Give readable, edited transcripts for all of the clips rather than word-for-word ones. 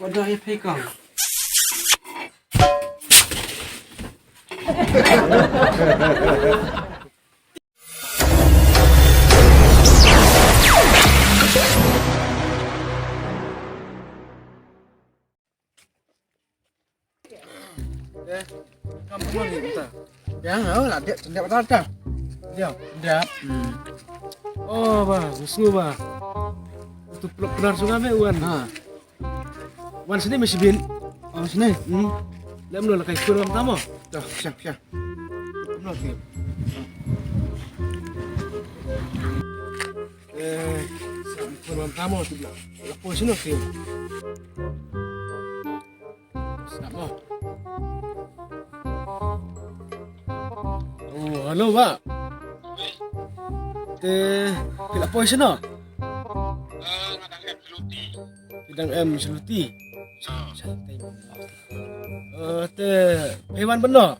Pada ya pegang. Kamu lagi kita. Yang lah dia tidak rata. Dia. Oh, bagus lu, Bah. Itu benar sungai me Wan. Nah, Wan sini masih bin. oh sini. Lem lu kayak kurang tamu. Dah, siap. Benar sih. Kurang tamu tu bilang. Lapor sini sih. Sama. Oh, halo, Pak. Kila poin sana. Bidang M Seluti. Santai. Hewan benar.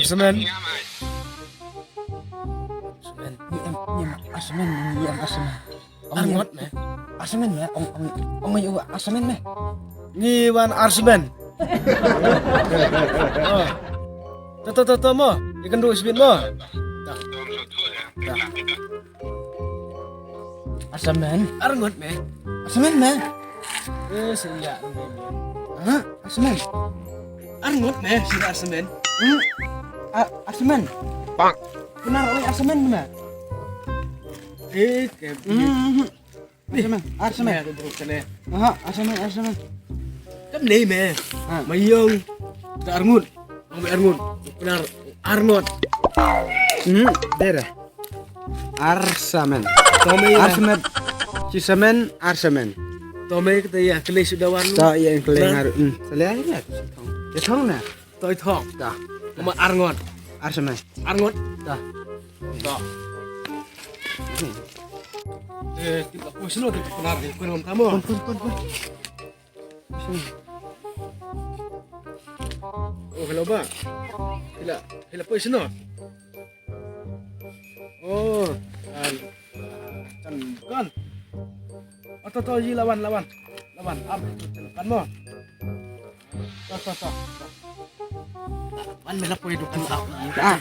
Semen. Asmen ni asmen. Arngot meh. Asmen ya, ong ayo asmen meh. Ngiwan Arsemen. Oh. Toto mo. Ikan dua sebin mo. Asmen. Arngot meh. Asmen meh. Siya. Hah? Asmen. Arngot meh si Arsemen. Asmen. Bang. Benar, oi asmen benar. Kayak Asmen. Asmen. Aha, asmen. Kan nih meh. Ah. Mayong. Arngut. Arngut. Benar. Arngot. Dera. Arsamen. Tomei Arsamen. Cisamen, arsamen. Tomei kita ya kelih sudah warna. So iya yang kelengar. Selea ya. Ya tahu na. Toy thok. Dah. Sama Arngot. Arsamen. Arngot. Dah. Tok. Kita push lo di benar di penom tamu. Pun. Oh, hello ba? Hila push no. Oh, kan. Atau ji lawan. Am kan mo. Tak. Wan mela poy dukan aku.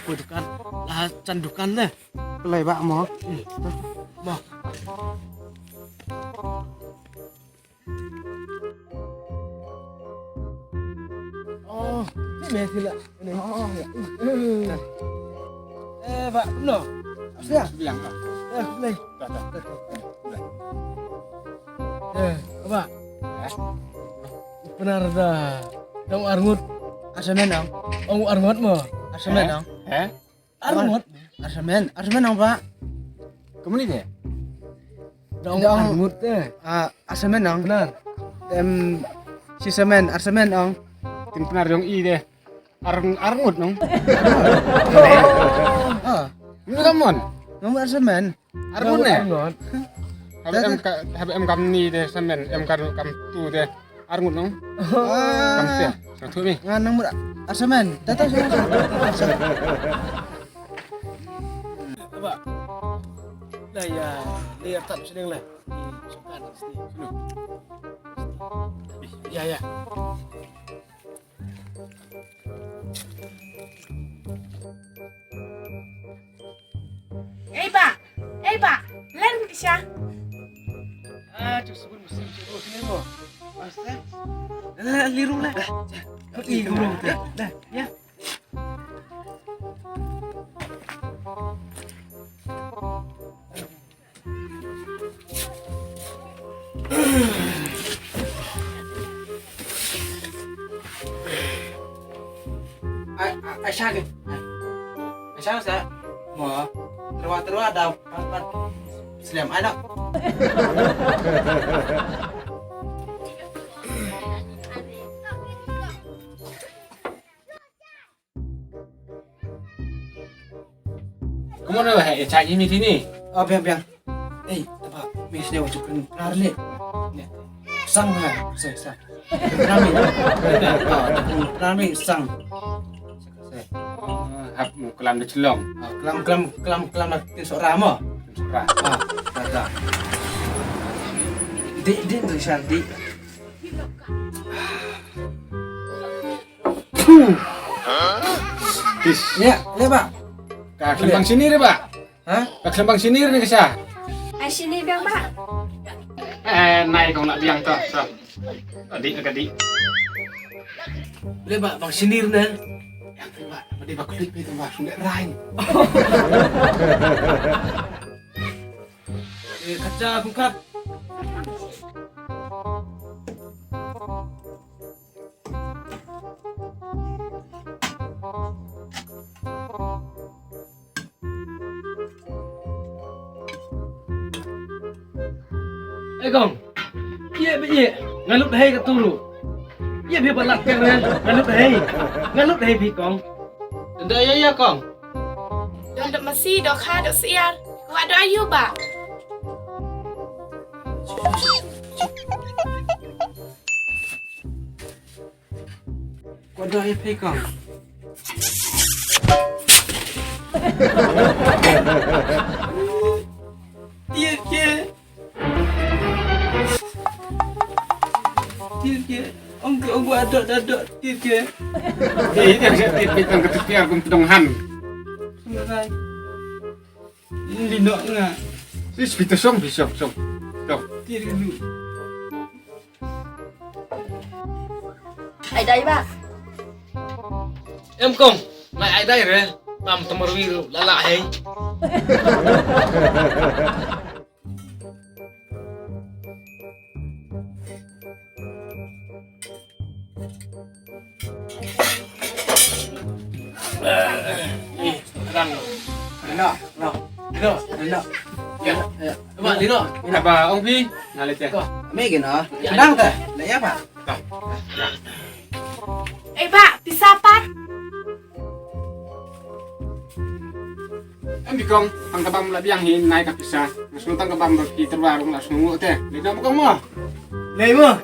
Poy dukan. Lah candukan deh. Pelai bak mo. Mo. Oh, ini sila. Ini. Oh, ya. Pak, no. Sudah bilang Pak. Play. Apa? Benar dah. Dong Arngut. Arsamen dong. Oh, Arngut mo. Arsamen dong. Arngut. Arsamen dong Pak. Kamu ni deh. Dong Dong. Arngut Arsamen dong. Benar. Cisamen, arsamen dong. Tim benar dong i deh. Arngut dong. Oh, Ini kamu. kamu arsamen. Arngut nih. Arngut. HBM kam ni deh semen kam tu deh. Arngut dong. Kam teh. Satu ni. Nganang arsamen. Tahu saya. Apa? Lah ya, lihat tak sedang lah. Sukan sini. Ya. Eh Pak, len bisa. Sebut mesti sini mo. Pasti. Liru lah. Liru dah. Ya. Aisyah ke? Aisyah sa mo. Terwa ada pat Selam anak. Kamu nak cak ini sini. Oh, biang. Apa? Mis dia ucapkan karle. Sang lah, saya. Rami. Rami sang. Hab kelam di celong. Kelam nak tin sok rama. Surah. Kata. Di tu Shanti. Tis. Ya, Pak. Ka kelembang sinir ya, Pak. Hah? Ka kelembang sinir nih kisah. Ai sini biang Pak. Naik kau nak biang toh. Adik. Le Pak, bang sinir na. Yang tu, Pak. Adik Pak kulit itu, Pak. Sudah rain. Kaca bungkap. Gong, iya begini, ngalup dahai ke turu. Iya biar balak kan, ngalup dahai bi Kong. Tenda ya Kong. Don dok masih dok ha dok siar. Kau ada ayu Pak. Kau ada ya bi Kong. Iya ke. Tiga, ông ada, tiga. Ini yang saya tipitkan ketika aku pedongan. Sebenarnya, ini nak nggak? Sis bisa song. Dong. Tiga dulu. Ai đây Pak. Em Kong, lại ai đây rồi? Tầm review lạ hay. Enak. Ya, Pak, Lino. Apa Ong Pi? Ngalit ya. Mấy cái nó, đang thế, lấy áp à? Ai Pak, bisa Pak. Em bikong ang kabam la biang hin naik ka pisa. Langsung tang kabam bagi terwarung langsung ngu teh. Lina mo kamo. Lấy mà.